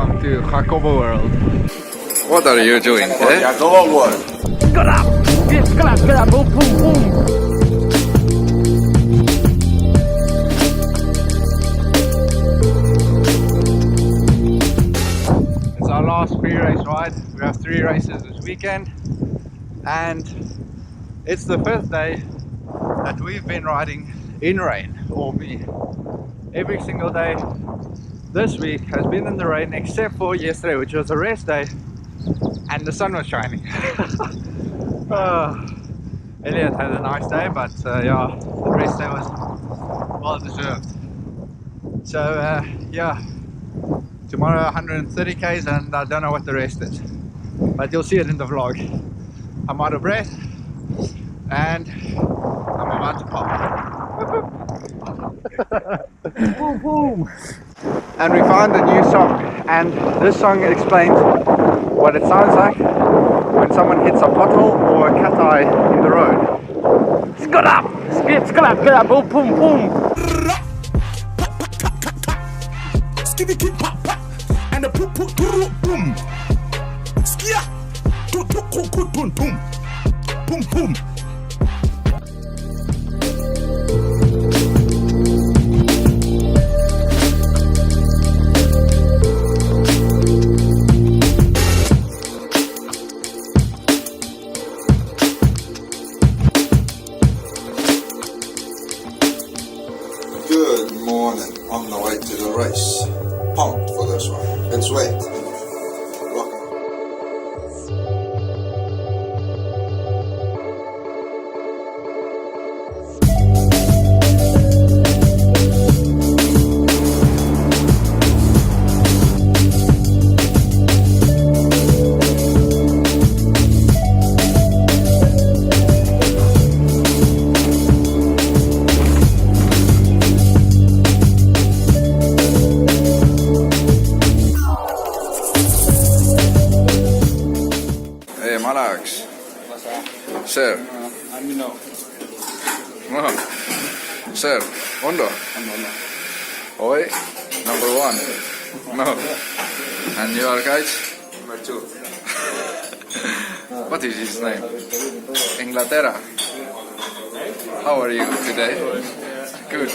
welcome to Jacobo World. What are you doing? Eh? Jacobo World. Boom, boom, boom. It's our last free race ride. We have 3 races this weekend, and it's the 5th day that we've been riding in rain, or me. Every single day this week has been in the rain except for yesterday, which was a rest day and the sun was shining. Elliot had a nice day, but yeah, the rest day was well deserved. So yeah, tomorrow 130 k's and I don't know what the rest is, but you'll see it in the vlog. I'm out of breath and I'm about to pop. Boom, boom. And we found a new song, and this song explains what it sounds like when someone hits a pothole or a cat eye in the road. Skid up! Skid up! Boom, boom, boom! Skibby keep pop pop and the poop poop boom. Skia! Boom boom boom boom boom. Good morning. On the way to the race. Pumped for this one. It's wet. Welcome. Hey, Malax. Sir. No. Sir, Ondo. Oi, number 1. No. And you are guys? Number 2. What is his name? Inglaterra. How are you today? Good.